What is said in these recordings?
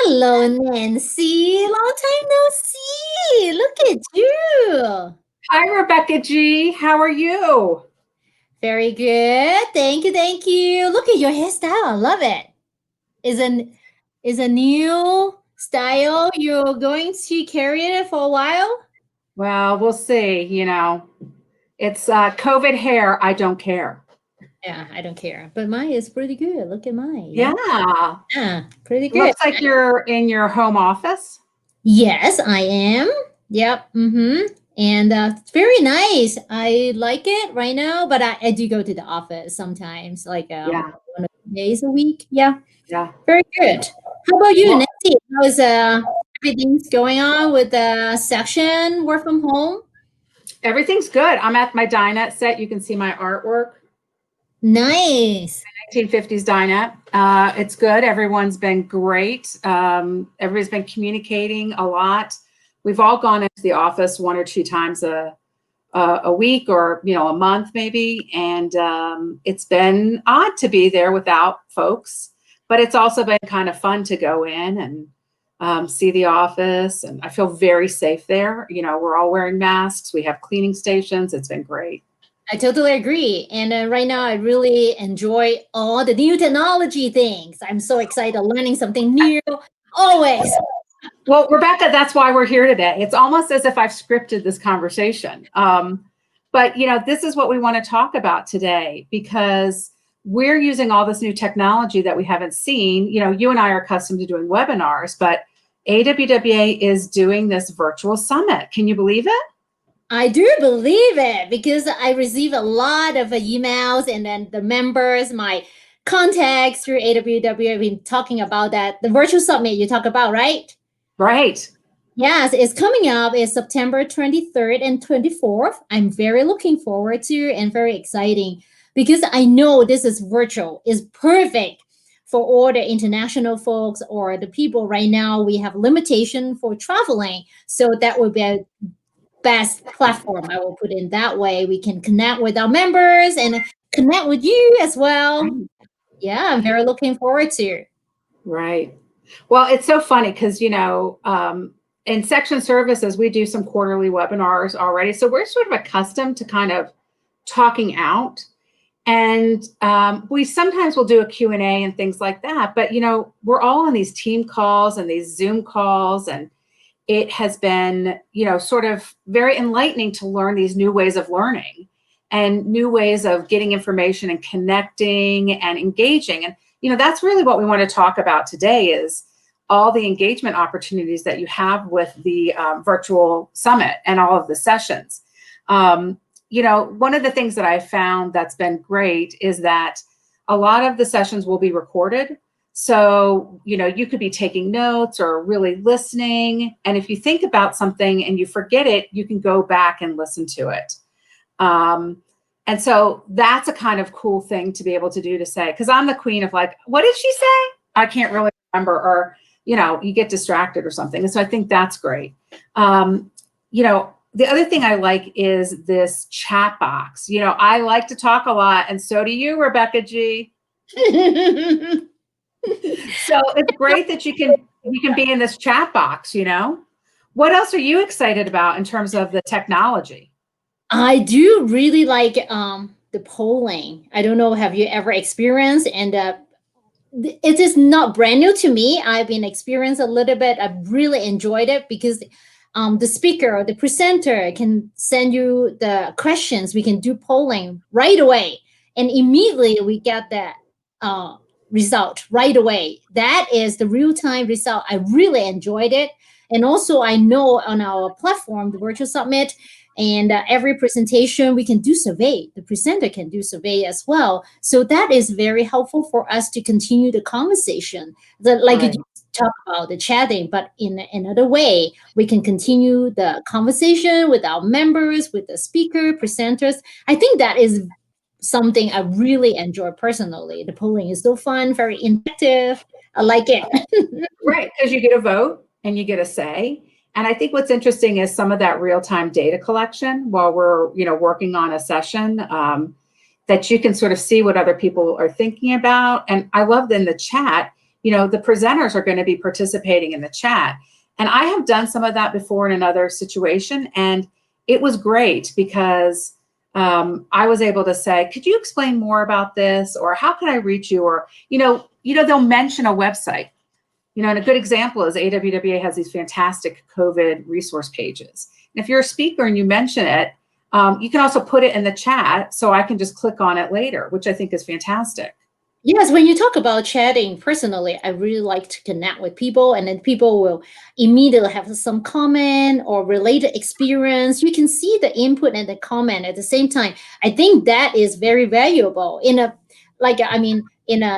Hello, Nancy. Long time no see. Look at you. Hi, Rebecca G. How are you? Very good. Thank you. Thank you. Look at your hairstyle. I love it. Is an is a new style. You're going to carry it for a while? Well, we'll see. It's COVID hair. I don't care. Yeah, I don't care. But mine is pretty good. Look at mine. Yeah. Yeah. Yeah, pretty good. Looks like you're in your home office. Yes, I am. Yep. Mm-hmm. And it's very nice. I like it right now, but I do go to the office sometimes, like Yeah. 1 or 2 days a week. Yeah, Yeah. very good. How about you, Well, Nancy? How's everything's going on with the section work from home? everything's good. I'm at my dinette set. You can see my artwork. Nice. 1950s dinette. It's good. Everyone's been great. Everybody's been communicating a lot. We've all gone into the office 1 or 2 times a week or a month maybe, and it's been odd to be there without folks, but it's also been kind of fun to go in and see the office, and I feel very safe there. We're all wearing masks, we have cleaning stations. It's been great. I totally agree. And right now, I really enjoy all the new technology things. I'm so excited learning something new. Always. Well, Rebecca, that's why we're here today. It's almost as if I've scripted this conversation. But this is what we want to talk about today, because we're using all this new technology that we haven't seen. You and I are accustomed to doing webinars, but AWWA is doing this virtual summit. Can you believe it? I do believe it because I receive a lot of emails, and then the members, my contacts through AWW have been talking about that. The virtual summit you talk about, right? Right. Yes, it's coming up. It's September 23rd and 24th. I'm very looking forward to and very exciting because I know this is virtual. Is perfect for all the international folks or the people right now. We have limitation for traveling. So that would be a best platform. I will put in that way. We can connect with our members and connect with you as well. Yeah, I'm very looking forward to it. Right. Well, it's so funny because, in section services, we do some quarterly webinars already. So we're sort of accustomed to kind of talking out. And we sometimes will do a Q&A and things like that. But, we're all on these team calls and these Zoom calls. And it has been, sort of very enlightening to learn these new ways of learning and new ways of getting information and connecting and engaging. And that's really what we want to talk about today, is all the engagement opportunities that you have with the virtual summit and all of the sessions. One of the things that I found that's been great is that a lot of the sessions will be recorded. So, you could be taking notes or really listening. And if you think about something and you forget it, you can go back and listen to it. And so that's a kind of cool thing to be able to do, to say, because I'm the queen of like, what did she say? I can't really remember, or, you get distracted or something. And so I think that's great. The other thing I like is this chat box. I like to talk a lot, and so do you, Rebecca G. So it's great that you can be in this chat box. What else are you excited about in terms of the technology? I do really like the polling. I don't know, have you ever experienced? And it is not brand new to me. I've been experienced a little bit. I've really enjoyed it because the speaker or the presenter can send you the questions. We can do polling right away, and immediately we get that result right away. That is the real time result. I really enjoyed it. And also, I know on our platform, the Virtual Summit, and every presentation we can do survey. The presenter can do survey as well. So that is very helpful for us to continue the conversation. Like Right. you talk about the chatting, but in another way, we can continue the conversation with our members, with the speaker, presenters. I think that is something I really enjoy personally. The polling is so fun, very interactive. I like it. Right, because you get a vote and you get a say. And I think what's interesting is some of that real-time data collection while we're, working on a session, that you can sort of see what other people are thinking about. And I love in the chat, the presenters are going to be participating in the chat. And I have done some of that before in another situation, and it was great because I was able to say, could you explain more about this? Or how can I reach you? Or, they'll mention a website. And a good example is AWWA has these fantastic COVID resource pages. And if you're a speaker and you mention it, you can also put it in the chat so I can just click on it later, which I think is fantastic. Yes, when you talk about chatting personally, I really like to connect with people, and then people will immediately have some comment or related experience. You can see the input and the comment at the same time. I think that is very valuable in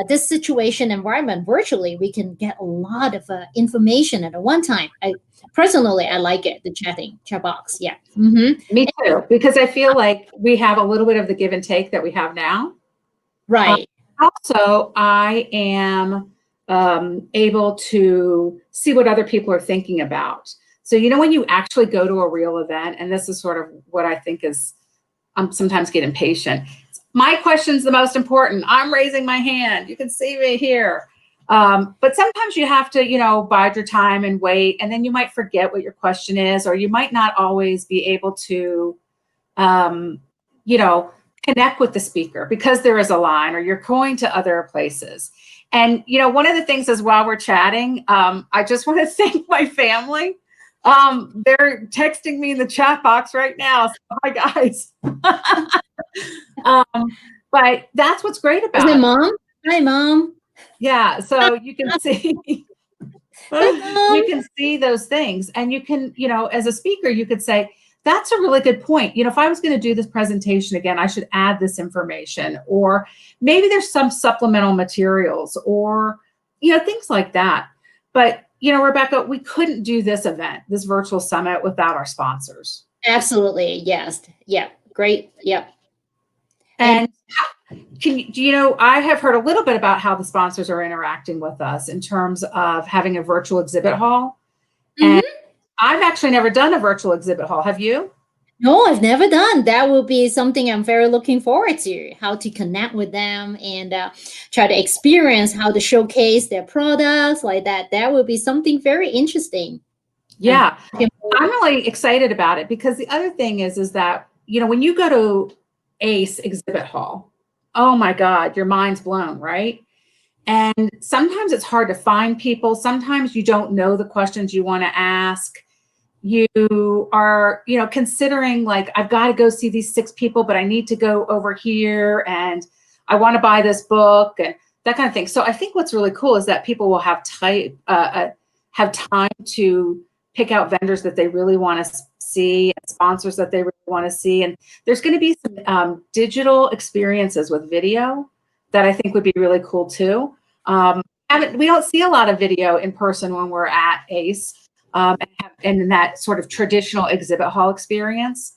this situation environment virtually. We can get a lot of information at one time. I like it, the chat box. Yeah. Mm-hmm. Me too, because I feel like we have a little bit of the give and take that we have now. Right. Also, I am able to see what other people are thinking about. So, when you actually go to a real event, and this is sort of what I think is, sometimes get impatient. My question's the most important. I'm raising my hand. You can see me here. But sometimes you have to, bide your time and wait, and then you might forget what your question is, or you might not always be able to, connect with the speaker because there is a line, or you're going to other places. And, one of the things is while we're chatting, I just want to thank my family. They're texting me in the chat box right now. So, hi, guys. But that's what's great about Is it it. Mom? Hi, Mom. Yeah. So you can see, you can see those things, and you can, as a speaker, you could say, that's a really good point. If I was going to do this presentation again, I should add this information, or maybe there's some supplemental materials, or, things like that. But, Rebecca, we couldn't do this event, this virtual summit, without our sponsors. Absolutely. Yes. Yeah. Great. Yep. And I have heard a little bit about how the sponsors are interacting with us in terms of having a virtual exhibit hall. Mm-hmm. And I've actually never done a virtual exhibit hall. Have you? No, I've never done. That will be something I'm very looking forward to, how to connect with them and try to experience how to showcase their products like that. That will be something very interesting. Yeah, I'm really excited about it, because the other thing is that, when you go to ACE exhibit hall, oh my God, your mind's blown, right? And sometimes it's hard to find people. Sometimes you don't know the questions you want to ask. You are, considering, like, I've got to go see these 6 people, but I need to go over here, and I want to buy this book, and that kind of thing. So I think what's really cool is that people will have time to pick out vendors that they really want to see, and sponsors that they really want to see. And there's going to be some digital experiences with video that I think would be really cool too. We don't see a lot of video in person when we're at ACE. And in that sort of traditional exhibit hall experience.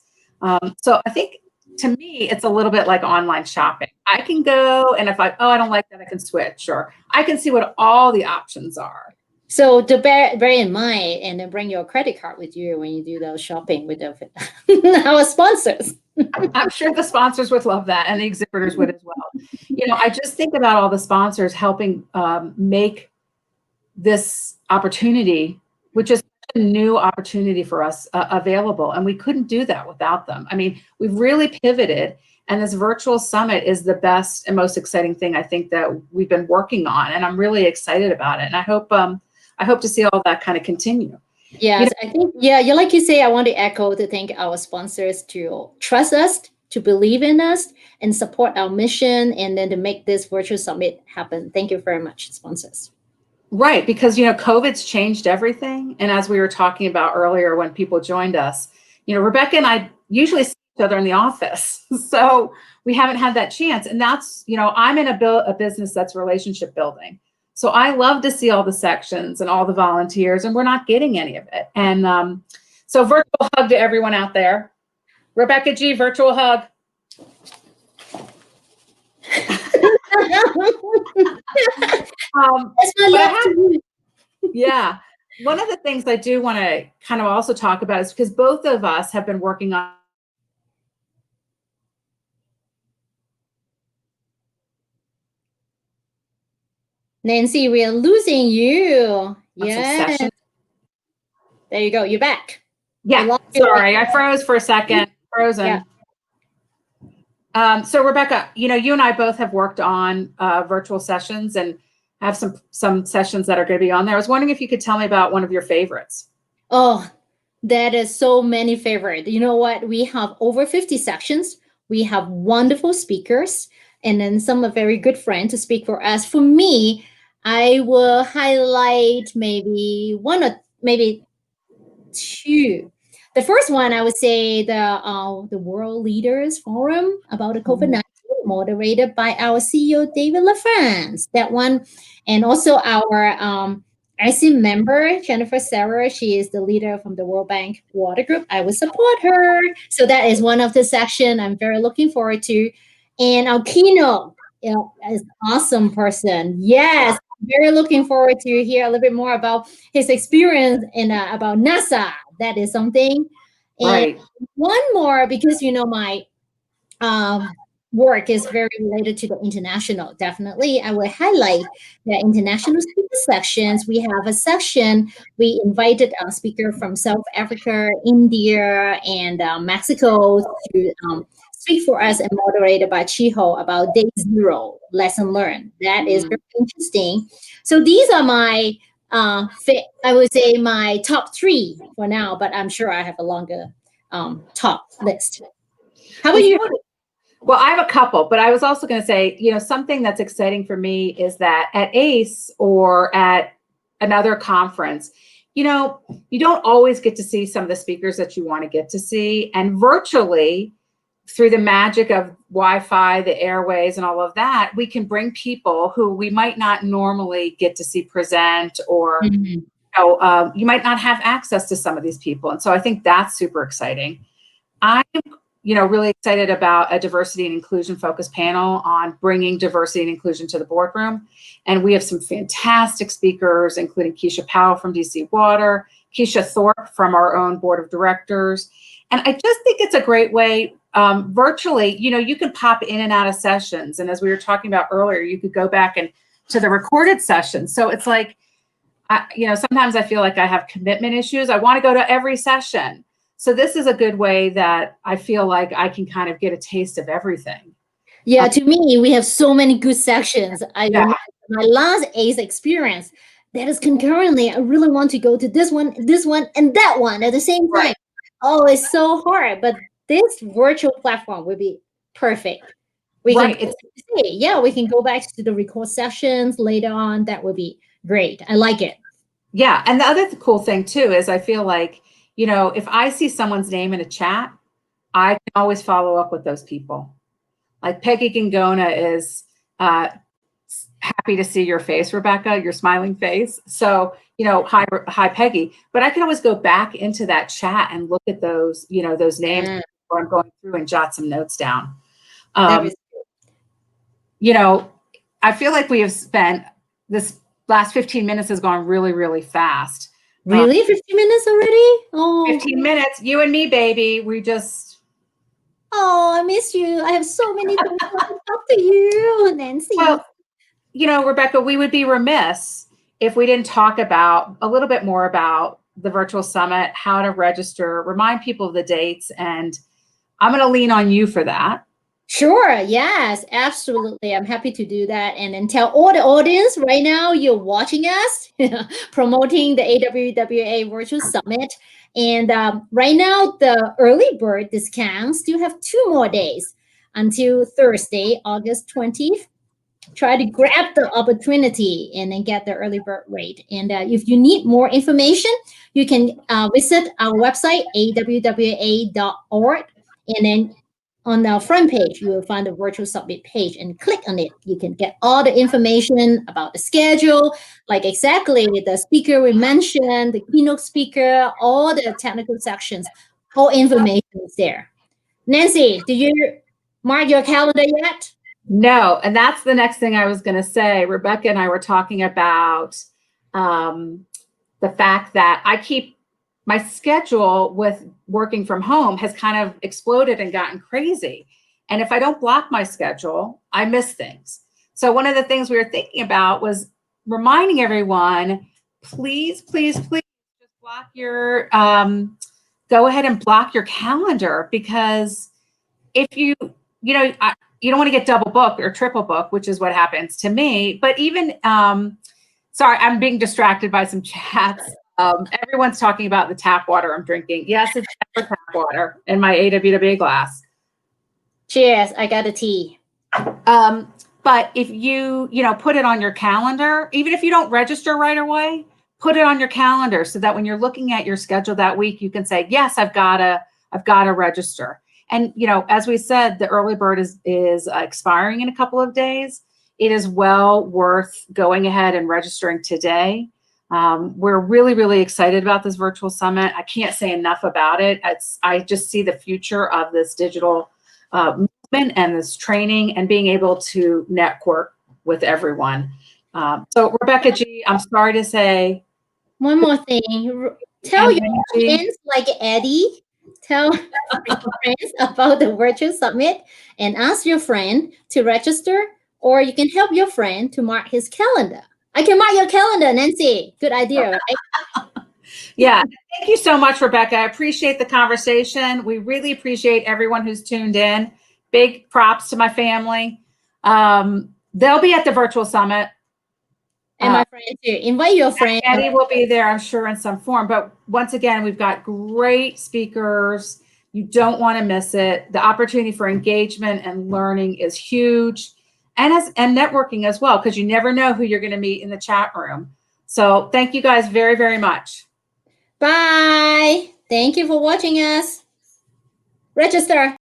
So I think, to me, it's a little bit like online shopping. I can go, and if I don't like that, I can switch, or I can see what all the options are. So to bear in mind, and then bring your credit card with you when you do those shopping with our sponsors. I'm sure the sponsors would love that, and the exhibitors would as well. I just think about all the sponsors helping make this opportunity, which is a new opportunity for us, available. And we couldn't do that without them. I mean, we've really pivoted, and this virtual summit is the best and most exciting thing I think that we've been working on. And I'm really excited about it. And I hope to see all that kind of continue. Yes, I think, like you say, I want to echo to thank our sponsors to trust us, to believe in us, and support our mission, and then to make this virtual summit happen. Thank you very much, sponsors. Right, because COVID's changed everything. And as we were talking about earlier when people joined us, Rebecca and I usually see each other in the office. So we haven't had that chance. And that's, I'm in a business that's relationship building. So I love to see all the sections and all the volunteers, and we're not getting any of it. And so virtual hug to everyone out there. Rebecca G, virtual hug. Yeah. One of the things I do want to kind of also talk about is because both of us have been working on Nancy, we are losing you. On some Yeah, sessions. there you go. You're back. We Yeah, lost you. sorry, I froze for a second. Yeah. Frozen. So Rebecca, you and I both have worked on virtual sessions and have some sessions that are going to be on there. I was wondering if you could tell me about one of your favorites. Oh, that is so many favorite. You know what? We have over 50 sections. We have wonderful speakers and then some are very good friends to speak for us. For me, I will highlight maybe one or maybe two. The first one, I would say the World Leaders Forum about the COVID-19, moderated by our CEO David LaFrance. That one, and also our IC member Jennifer Sarah. She is the leader from the World Bank Water Group. I will support her. So that is one of the section I'm very looking forward to. And our keynote, is awesome person. Yes, very looking forward to hear a little bit more about his experience in about NASA. That is something. And Right. one more, because my work is very related to the international. Definitely, I will highlight the international speaker sections. We have a section. We invited a speaker from South Africa, India, and Mexico to speak for us and moderated by Chiho about day zero lesson learned. That is very interesting. So these are my I would say my top three for now, but I'm sure I have a longer top list. How about Well, you? well, I have a couple, but I was also going to say, something that's exciting for me is that at ACE or at another conference, you don't always get to see some of the speakers that you want to get to see. And virtually, through the magic of Wi-Fi, the airways, and all of that, we can bring people who we might not normally get to see present, or Mhm. you might not have access to some of these people. And so I think that's super exciting. I'm, really excited about a diversity and inclusion focused panel on bringing diversity and inclusion to the boardroom. And we have some fantastic speakers, including Keisha Powell from DC Water, Keisha Thorpe from our own board of directors. And I just think it's a great way, virtually, you can pop in and out of sessions. And as we were talking about earlier, you could go back and to the recorded sessions. So it's like, sometimes I feel like I have commitment issues. I want to go to every session. So this is a good way that I feel like I can kind of get a taste of everything. Yeah, to me, we have so many good sections. I Yeah. remember my last ACE experience. That is concurrently, I really want to go to this one, and that one at the same time. Right. Oh, it's so hard, but this virtual platform would be perfect. We can, Right. we can go back to the record sessions later on. That would be great. I like it. Yeah. And the other cool thing too is I feel like, if I see someone's name in a chat, I can always follow up with those people. Like Peggy Gingona is happy to see your face, Rebecca, your smiling face. So, hi Peggy. But I can always go back into that chat and look at those, those names, Yeah, or I'm going through and jot some notes down. that Um, was I feel like we have spent this last 15 minutes has gone really, really fast. really 50 minutes already. Oh, 15 minutes, you and me, baby. oh, I miss you. I have so many things to talk to you, Nancy. Well, Rebecca, we would be remiss if we didn't talk about a little bit more about the virtual summit, how to register, remind people of the dates, and I'm going to lean on you for that. Sure. Yes, absolutely. I'm happy to do that. And then tell all the audience right now you're watching us promoting the AWWA Virtual Summit. And right now, the early bird discount still have 2 more days until Thursday, August 20th. Try to grab the opportunity and then get the early bird rate. And if you need more information, you can visit our website, awwa.org. And then on the front page, you will find the virtual summit page and click on it. You can get all the information about the schedule, like exactly the speaker we mentioned, the keynote speaker, all the technical sections, all information is there. Nancy, did you mark your calendar yet? No, and that's the next thing I was going to say. Rebecca and I were talking about the fact that I keep my schedule with working from home has kind of exploded and gotten crazy. And if I don't block my schedule, I miss things. So one of the things we were thinking about was reminding everyone, please, please, please just block your, go ahead and block your calendar, because if you, you know, you don't want to get double booked or triple booked, which is what happens to me. But even, sorry, I'm being distracted by some chats. Everyone's talking about the tap water I'm drinking. Yes, it's tap water in my AWWA glass. Cheers. I got a tea. But if you know, put it on your calendar, even if you don't register right away, put it on your calendar so that when you're looking at your schedule that week, you can say, yes, I've got to register. And, you know, as we said, the early bird is expiring in a couple of days. It is well worth going ahead and registering today. We're really, really excited about this virtual summit. I can't say enough about it. I just see the future of this digital movement and this training and being able to network with everyone. So Rebecca G, I'm sorry to say. One more thing. Tell your friends like Eddie. Tell your friends about the virtual summit and ask your friend to register, or you can help your friend to mark his calendar. I can mark your calendar, Nancy. Good idea, right? Yeah. Thank you so much, Rebecca. I appreciate the conversation. We really appreciate everyone who's tuned in. Big props to my family. They'll be at the virtual summit. And my friend too. Invite your friend. Eddie will be there, I'm sure, in some form. But once again, we've got great speakers. You don't want to miss it. The opportunity for engagement and learning is huge, and networking as well, because you never know who you're going to meet in the chat room. So thank you guys very, very much. Bye. Thank you for watching us. Register.